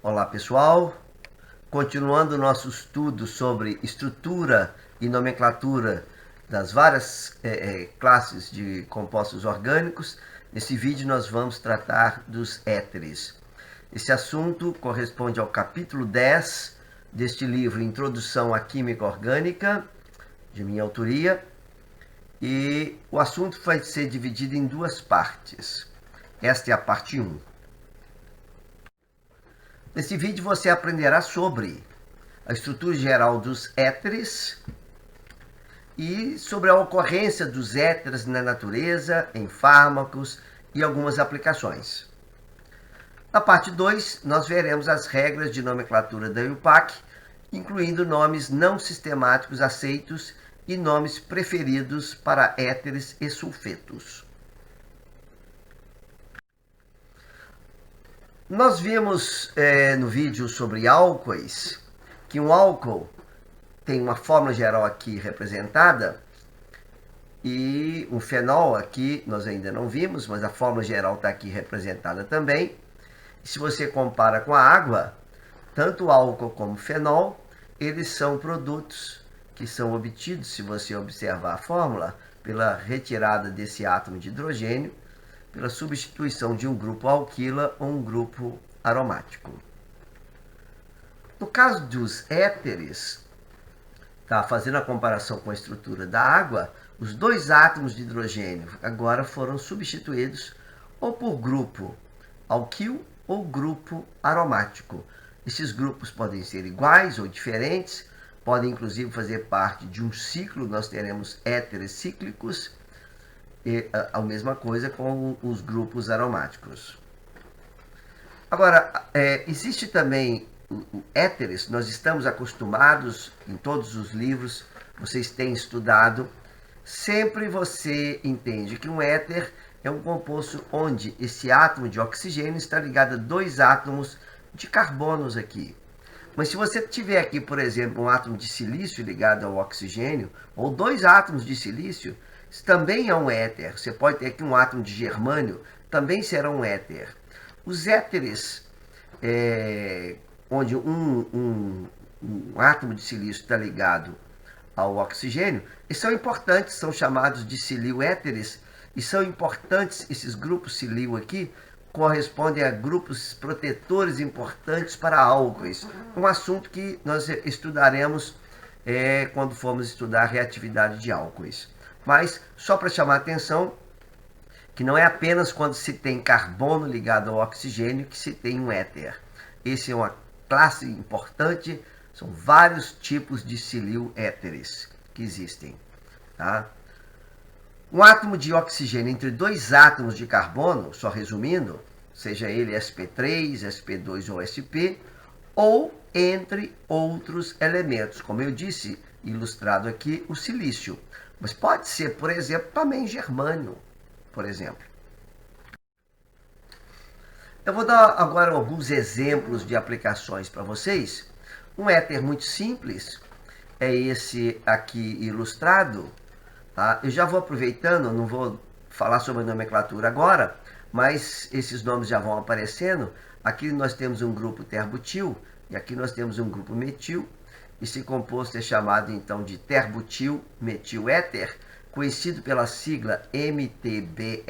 Olá pessoal, continuando o nosso estudo sobre estrutura e nomenclatura das várias classes de compostos orgânicos, nesse vídeo nós vamos tratar dos éteres. Esse assunto corresponde ao capítulo 10 deste livro Introdução à Química Orgânica, de minha autoria, e o assunto vai ser dividido em duas partes. Esta é a parte 1. Nesse vídeo você aprenderá sobre a estrutura geral dos éteres e sobre a ocorrência dos éteres na natureza, em fármacos e algumas aplicações. Na parte 2, nós veremos as regras de nomenclatura da IUPAC, incluindo nomes não sistemáticos aceitos e nomes preferidos para éteres e sulfetos. Nós vimos no vídeo sobre álcoois que um álcool tem uma fórmula geral aqui representada e um fenol aqui nós ainda não vimos, mas a fórmula geral está aqui representada também. E se você compara com a água, tanto álcool como fenol, eles são produtos que são obtidos, se você observar a fórmula, pela retirada desse átomo de hidrogênio, pela substituição de um grupo alquila ou um grupo aromático. No caso dos éteres, fazendo a comparação com a estrutura da água, os dois átomos de hidrogênio agora foram substituídos ou por grupo alquil ou grupo aromático. Esses grupos podem ser iguais ou diferentes, podem inclusive fazer parte de um ciclo, nós teremos éteres cíclicos, e a mesma coisa com os grupos aromáticos. Agora, existe também o éteres, nós estamos acostumados, em todos os livros, vocês têm estudado, sempre você entende que um éter é um composto onde esse átomo de oxigênio está ligado a dois átomos de carbonos aqui. Mas se você tiver aqui, por exemplo, um átomo de silício ligado ao oxigênio, ou dois átomos de silício, isso também é um éter. Você pode ter aqui um átomo de germânio, também será um éter. Os éteres, onde um átomo de silício está ligado ao oxigênio, eles são importantes, são chamados de silioéteres, e são importantes, esses grupos silio aqui, correspondem a grupos protetores importantes para álcoois. Um assunto que nós estudaremos quando formos estudar a reatividade de álcoois. Mas, só para chamar a atenção, que não é apenas quando se tem carbono ligado ao oxigênio que se tem um éter. Esse é uma classe importante, são vários tipos de silioéteres que existem. Tá? Um átomo de oxigênio entre dois átomos de carbono, só resumindo, seja ele sp3, sp2 ou sp, ou entre outros elementos, como eu disse, ilustrado aqui, o silício. Mas pode ser, por exemplo, também germânio, por exemplo. Eu vou dar agora alguns exemplos de aplicações para vocês. Um éter muito simples é esse aqui ilustrado. Tá? Eu já vou aproveitando, não vou falar sobre a nomenclatura agora, mas esses nomes já vão aparecendo. Aqui nós temos um grupo terbutil e aqui nós temos um grupo metil. Esse composto é chamado então de terbutil metiléter, conhecido pela sigla MTBE.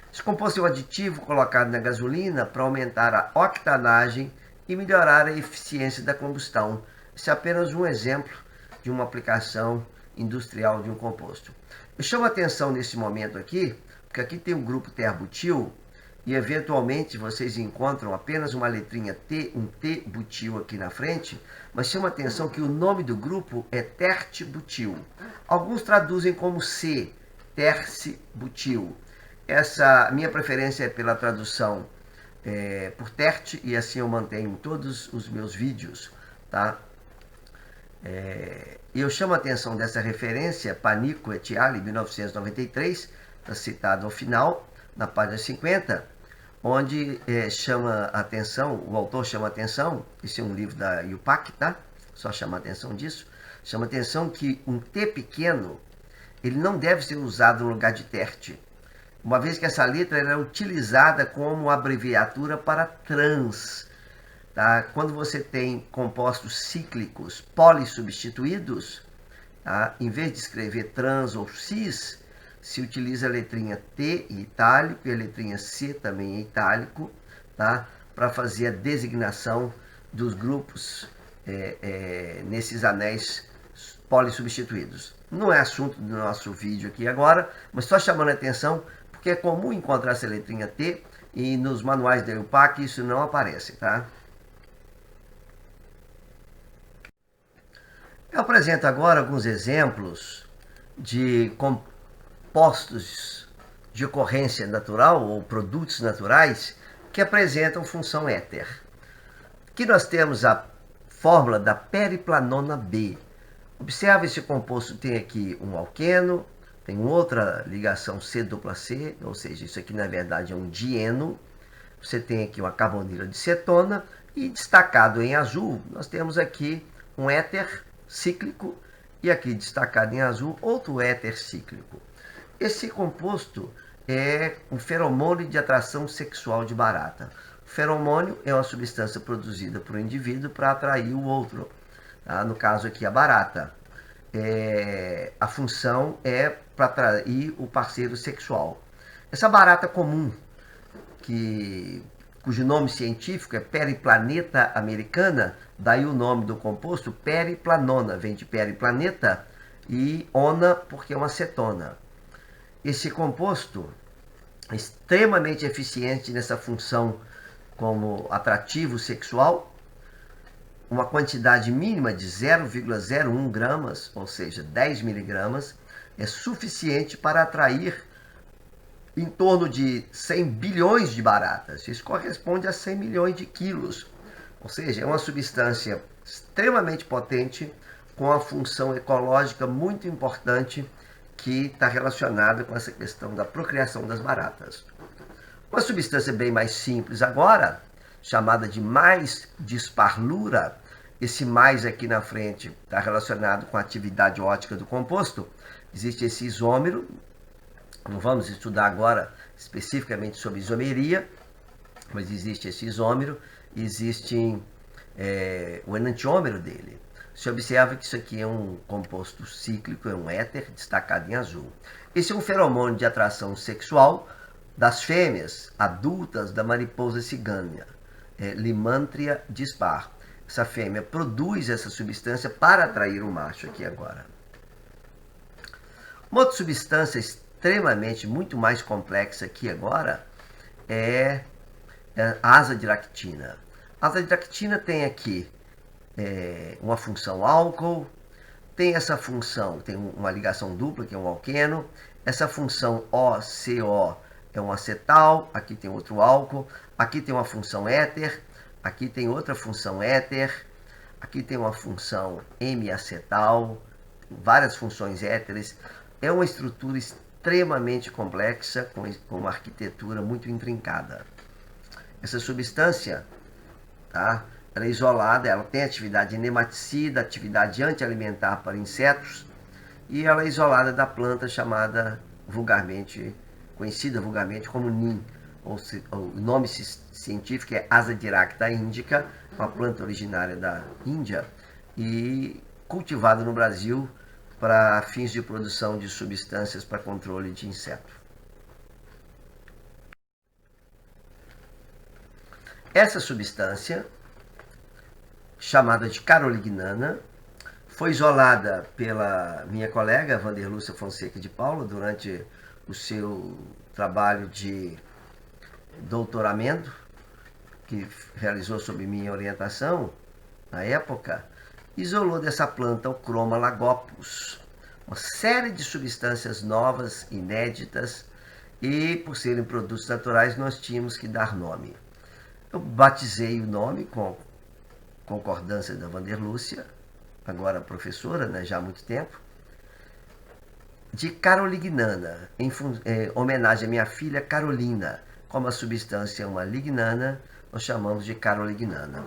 Esse composto é um aditivo colocado na gasolina para aumentar a octanagem e melhorar a eficiência da combustão. Esse é apenas um exemplo de uma aplicação industrial de um composto. Eu chamo a atenção nesse momento aqui, porque aqui tem um grupo terbutil e eventualmente vocês encontram apenas uma letrinha T, um T-butil aqui na frente, mas chama a atenção que o nome do grupo é tertibutil. Alguns traduzem como C, tercibutil. Essa minha preferência é pela tradução por tert, e assim eu mantenho em todos os meus vídeos, tá? E eu chamo a atenção dessa referência, Panico et al., 1993, está citado ao final, na página 50, onde chama a atenção, o autor chama a atenção, esse é um livro da IUPAC, tá? Só chama a atenção disso, chama a atenção que um T pequeno, ele não deve ser usado no lugar de tert, uma vez que essa letra era utilizada como abreviatura para trans. tá? Quando você tem compostos cíclicos polissubstituídos, tá? Em vez de escrever trans ou cis, se utiliza a letrinha T em itálico e a letrinha C também em itálico, tá? Para fazer a designação dos grupos nesses anéis polissubstituídos. Não é assunto do nosso vídeo aqui agora, mas só chamando a atenção, porque é comum encontrar essa letrinha T e nos manuais da EUPAC isso não aparece, tá? Eu apresento agora alguns exemplos de compostos de ocorrência natural ou produtos naturais que apresentam função éter. Aqui nós temos a fórmula da periplanona B. Observe, esse composto tem aqui um alqueno, tem outra ligação C-C, ou seja, isso aqui na verdade é um dieno. Você tem aqui uma carbonila de cetona e destacado em azul, nós temos aqui um éter cíclico e aqui destacado em azul outro éter cíclico. Esse composto é um feromônio de atração sexual de barata. O feromônio é uma substância produzida por um indivíduo para atrair o outro. Tá? No caso aqui, a barata. A função é para atrair o parceiro sexual. Essa barata comum, cujo nome científico é Periplaneta americana, daí o nome do composto periplanona, vem de periplaneta, e ona porque é uma cetona. Esse composto é extremamente eficiente nessa função como atrativo sexual, uma quantidade mínima de 0,01 gramas, ou seja, 10 miligramas, é suficiente para atrair em torno de 100 bilhões de baratas. Isso corresponde a 100 milhões de quilos. Ou seja, é uma substância extremamente potente, com uma função ecológica muito importante, que está relacionada com essa questão da procriação das baratas. Uma substância bem mais simples agora, chamada de mais disparlura, esse mais aqui na frente está relacionado com a atividade ótica do composto. Existe esse isômero, não vamos estudar agora especificamente sobre isomeria, mas existe esse isômero, existe o enantiômero dele. Se observa que isso aqui é um composto cíclico, é um éter destacado em azul. Esse é um feromônio de atração sexual das fêmeas adultas da mariposa cigana, Limantria dispar. Essa fêmea produz essa substância para atrair o macho aqui agora. Uma outra substância extremamente muito mais complexa aqui agora é a azadiractina. A azadiractina tem aqui uma função álcool, tem essa função, tem uma ligação dupla, que é um alqueno, essa função OCO é um acetal, aqui tem outro álcool, aqui tem uma função éter, aqui tem outra função éter, aqui tem uma função M-acetal, várias funções éteres. É uma estrutura extremamente complexa, com uma arquitetura muito intrincada. Essa substância, tá? Ela é isolada, ela tem atividade nematicida, atividade antialimentar para insetos, e ela é isolada da planta chamada conhecida vulgarmente como nim. O nome científico é Azadirachta indica, uma planta originária da Índia e cultivada no Brasil para fins de produção de substâncias para controle de inseto. Essa substância, chamada de carolignana, foi isolada pela minha colega Vanderlúcia Fonseca de Paula durante o seu trabalho de doutoramento, que realizou sob minha orientação na época. Isolou dessa planta o Chroma lagopus, uma série de substâncias novas, inéditas, e por serem produtos naturais nós tínhamos que dar nome. Eu batizei o nome com concordância da Vanderlúcia, agora professora, né, já há muito tempo, de carolignana, em homenagem à minha filha Carolina. Como a substância é uma lignana, nós chamamos de carolignana.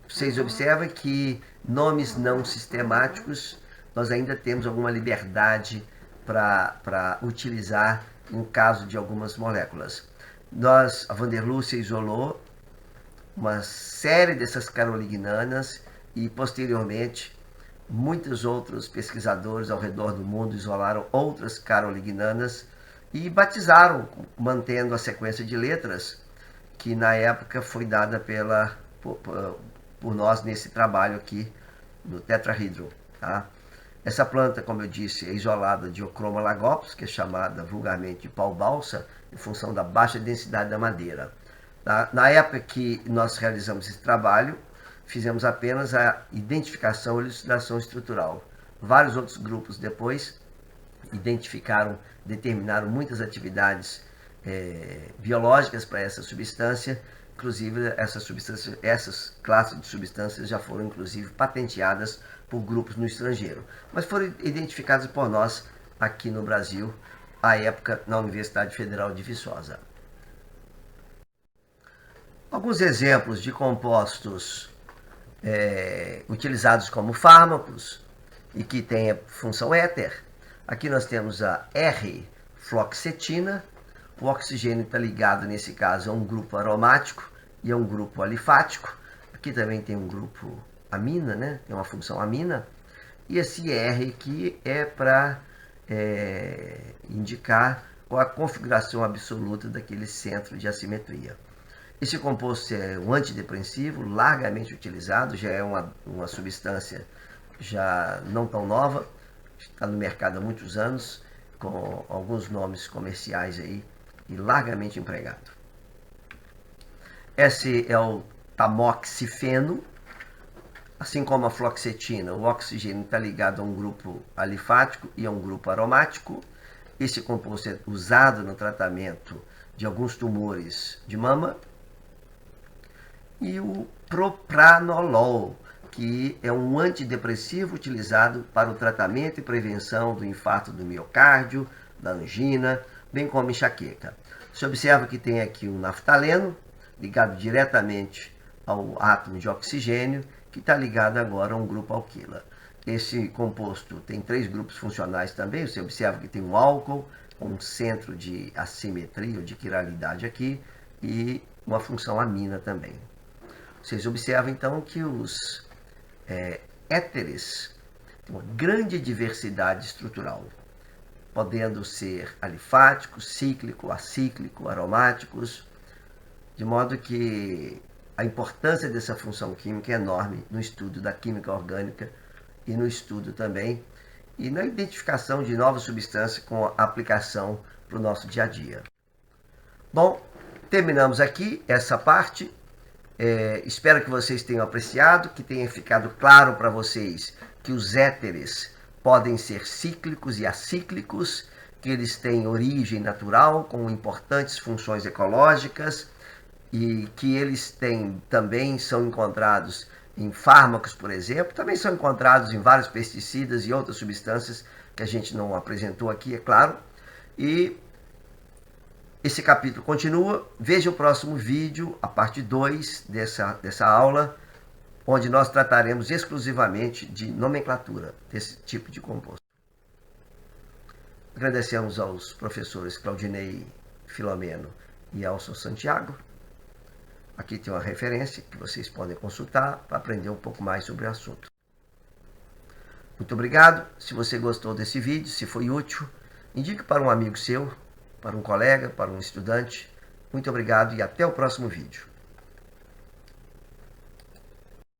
Vocês observam que nomes não sistemáticos, nós ainda temos alguma liberdade para utilizar em caso de algumas moléculas. A Vanderlúcia isolou uma série dessas carolignanas e, posteriormente, muitos outros pesquisadores ao redor do mundo isolaram outras carolignanas e batizaram, mantendo a sequência de letras que na época foi dada por nós nesse trabalho aqui no tetrahedron. Tá? Essa planta, como eu disse, é isolada de Ochroma lagopus, que é chamada vulgarmente de pau-balsa, em função da baixa densidade da madeira. Na época que nós realizamos esse trabalho, fizemos apenas a identificação e elucidação estrutural. Vários outros grupos depois identificaram, determinaram muitas atividades biológicas para essa substância. Inclusive, essas classes de substâncias já foram, inclusive, patenteadas por grupos no estrangeiro, mas foram identificadas por nós aqui no Brasil, à época, na Universidade Federal de Viçosa. Alguns exemplos de compostos utilizados como fármacos e que têm a função éter. Aqui nós temos a R-floxetina. O oxigênio está ligado, nesse caso, a um grupo aromático e a um grupo alifático. Aqui também tem um grupo amina, né? Tem uma função amina. E esse R aqui é para indicar qual a configuração absoluta daquele centro de assimetria. Esse composto é um antidepressivo, largamente utilizado, já é uma substância já não tão nova, está no mercado há muitos anos, com alguns nomes comerciais aí, e largamente empregado. Esse é o tamoxifeno. Assim como a fluoxetina, o oxigênio está ligado a um grupo alifático e a um grupo aromático. Esse composto é usado no tratamento de alguns tumores de mama. E o propranolol, que é um antidepressivo utilizado para o tratamento e prevenção do infarto do miocárdio, da angina, bem como enxaqueca. Você observa que tem aqui um naftaleno, ligado diretamente ao átomo de oxigênio, que está ligado agora a um grupo alquila. Esse composto tem 3 grupos funcionais também. Você observa que tem um álcool, um centro de assimetria ou de quiralidade aqui, e uma função amina também. Vocês observam então que os éteres têm uma grande diversidade estrutural, podendo ser alifáticos, cíclico, acíclico, aromáticos, de modo que a importância dessa função química é enorme no estudo da química orgânica e no estudo também e na identificação de novas substâncias com aplicação para o nosso dia a dia. Bom, terminamos aqui essa parte. Espero que vocês tenham apreciado, que tenha ficado claro para vocês que os éteres podem ser cíclicos e acíclicos, que eles têm origem natural com importantes funções ecológicas, e que eles também são encontrados em fármacos, por exemplo, também são encontrados em vários pesticidas e outras substâncias que a gente não apresentou aqui, é claro. E esse capítulo continua. Veja o próximo vídeo, a parte 2 dessa aula, onde nós trataremos exclusivamente de nomenclatura desse tipo de composto. Agradecemos aos professores Claudinei Filomeno e Elson Santiago. Aqui tem uma referência que vocês podem consultar para aprender um pouco mais sobre o assunto. Muito obrigado. Se você gostou desse vídeo, se foi útil, indique para um amigo seu, para um colega, para um estudante. Muito obrigado e até o próximo vídeo.